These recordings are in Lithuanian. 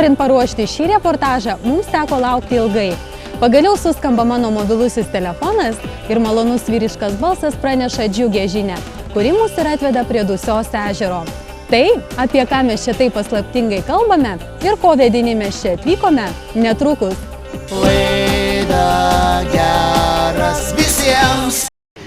norint paruošti šį reportažą, mums teko laukti ilgai. Pagaliau suskamba mano mobilusis telefonas ir malonus vyriškas balsas praneša džiugę žinią, kuri mus ir atveda prie Dusios ežero. Tai, apie ką mes čia taip paslaptingai kalbame ir ko vedini mes čia atvykome, netrukus. Laida geras visiems.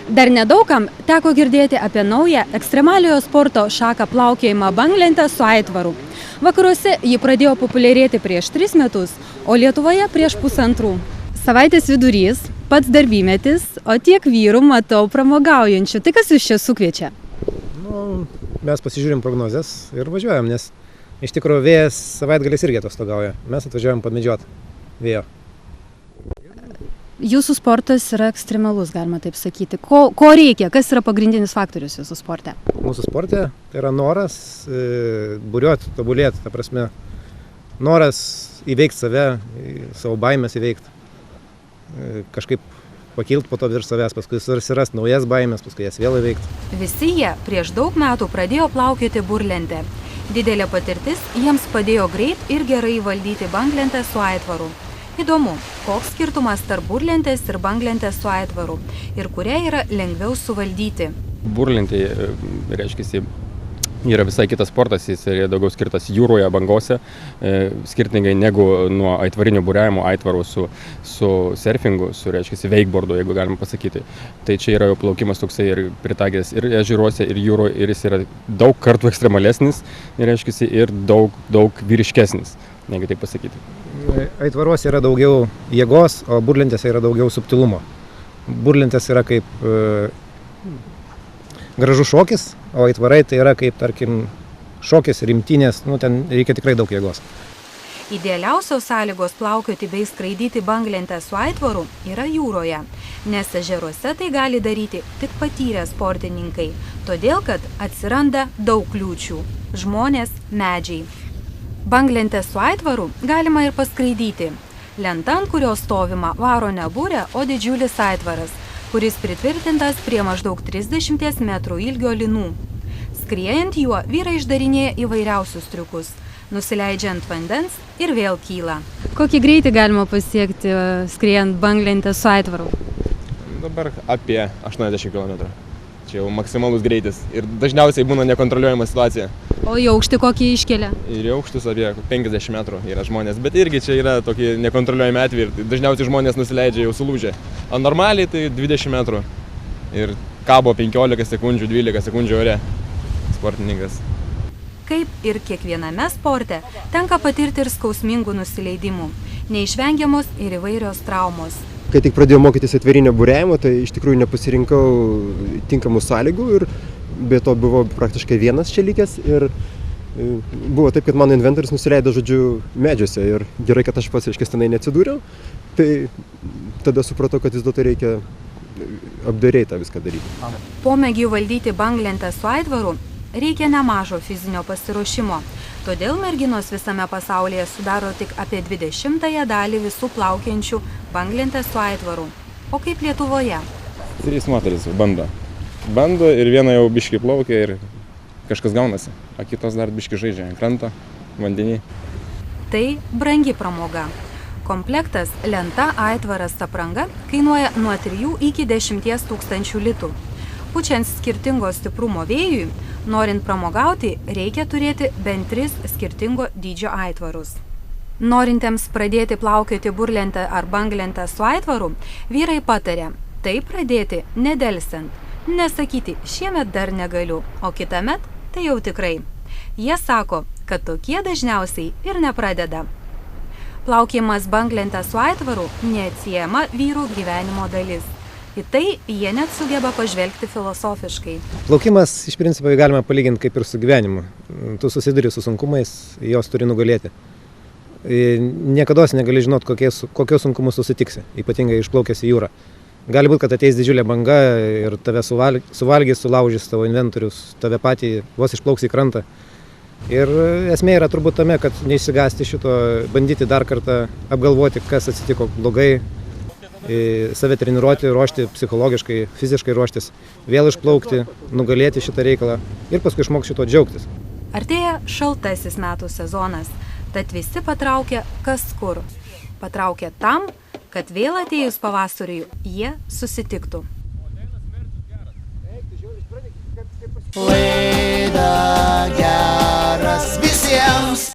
Dar nedaugam teko girdėti apie naują ekstremaliojo sporto šaką plaukiojimą banglente su aitvaru. Vakaruose ji pradėjo populiarėti prieš 3 metus, o Lietuvoje prieš 1,5. Savaitės vidurys, pats darbymetis, o tiek vyrų matau pramogaujančių. Tai kas jūs čia sukviečia? Mes pasižiūrim prognozes ir važiuojam, nes iš tikrųjų vėjas savaitgaliais irgi atostogauja. Mes atvažiuojam pamedžiot vėjo. Jūsų sportas yra ekstremalus, galima taip sakyti. Ko reikia? Kas yra pagrindinis faktorius jūsų sporte? Mūsų sporte tai yra noras buriuoti, tobulėti, ta prasme, noras įveikti save, savo baimės įveikti, kažkaip pakilti po to virš savęs, paskui susirast naujas baimės, paskui jas vėl įveikti. Visi jie prieš daug metų pradėjo plaukioti burlente. Didelė patirtis jiems padėjo greit ir gerai valdyti banglentę su aitvaru. Įdomu, koks skirtumas tarp burlentės ir banglentės su aitvaru ir kurią yra lengviau suvaldyti. Burlentė, reiškia, yra visai kitas sportas, jis yra daugiau skirtas jūroje, bangose, skirtingai negu nuo aitvarinio buriavimo aitvaru su surfingu, su, reiškia, wakeboardu, jeigu galima pasakyti. Tai čia yra jau plaukimas toksai ir pritaikęs ir ežeruose, ir jūroje, ir jis yra daug kartų ekstremalesnis, reiškia, ir daug vyriškesnis, negu taip pasakyti. Aitvaruose yra daugiau jėgos, o burlentėse yra daugiau subtilumo. Burlentės yra kaip gražus šokis, o aitvarai tai yra kaip, tarkim, šokis, rimtynės, ten reikia tikrai daug jėgos. Idealiausios sąlygos plaukioti bei skraidyti banglentę su aitvaru yra jūroje, nes ežeruose tai gali daryti tik patyrę sportininkai, todėl kad atsiranda daug kliūčių – žmonės, medžiai. Banglentę su aitvaru galima ir paskraidyti. Lenta, ant kurios stovima, varo ne burė, o didžiulis aitvaras, kuris pritvirtintas prie maždaug 30 metrų ilgio linų. Skriejant juo, vyrai išdarinėja įvairiausius triukus. Nusileidžia ant vandens ir vėl kyla. Kokį greitį galima pasiekti skriejant banglentę su aitvaru? Dabar apie 80 km. Čia jau maksimalus greitis ir dažniausiai būna nekontroliuojama situacija. O į aukštį kokį iškelia? Ir į aukštus apie 50 metrų yra žmonės, bet irgi čia yra tokie nekontroliuojami atvejai ir dažniausiai žmonės nusileidžia jau sulūžę. O normaliai tai 20 metrų ir kabo 15 sekundžių, 12 sekundžių ore sportininkas. Kaip ir kiekviename sporte, tenka patirti ir skausmingų nusileidimų, neišvengiamos ir įvairios traumos. Kai tik pradėjau mokytis aitvarinio buriavimo, tai iš tikrųjų nepasirinkau tinkamų sąlygų ir be to buvau praktiškai vienas čia likęs ir buvo taip, kad mano inventorius nusileido, žodžiu, medžiuose ir gerai, kad aš pats, reiškia, tenai neatsidūriau, tai tada supratau, kad vis dėlto reikia apdairiai tą viską daryti. Pomėgiui valdyti banglentę su aitvaru reikia nemažo fizinio pasiruošimo. Todėl merginos visame pasaulyje sudaro tik apie 20% dalį visų plaukiančių banglentę su aitvaru. O kaip Lietuvoje? 3 moteris bando ir viena jau biški plaukia ir kažkas gaunasi, o kitos dar biški žaidžia ant kranto, vandenį. Tai brangi pramoga. Komplektas lenta, aitvaras, apranga kainuoja nuo 3 iki 10 tūkstančių litų. Pučiant skirtingo stiprumo vėjui, norint pramogauti, reikia turėti bent 3 skirtingo dydžio aitvarus. Norintiems pradėti plaukioti burlentę ar banglentę su aitvaru, vyrai pataria tai pradėti nedelsiant, nesakyti šiemet dar negaliu, o kitamet tai jau tikrai. Jie sako, kad tokie dažniausiai ir nepradeda. Plaukimas banglentę su aitvaru neatsiejama vyrų gyvenimo dalis. Į tai jie net sugeba pažvelgti filosofiškai. Plaukimas iš principo galima palyginti kaip ir su gyvenimu. Tu susiduri su sunkumais, jos turi nugalėti. Niekados negali žinot, kokios sunkumus susitiksi, ypatingai išplaukęs į jūrą. Gali būti, kad ateis didžiulė banga ir tave suvalgys, sulaužys tavo inventorius, tave patį vos išplauks į krantą. Ir esmė yra turbūt tame, kad neišsigąsti šito, bandyti dar kartą apgalvoti, kas atsitiko blogai, save treniruoti, ruošti psichologiškai, fiziškai ruoštis, vėl išplaukti, nugalėti šitą reikalą ir paskui išmokti šito džiaugtis. Artėja šaltasis metų sezonas. Tad visi patraukė kas kur. Patraukė tam, kad vėl atėjus pavasariui jie susitiktų. Laida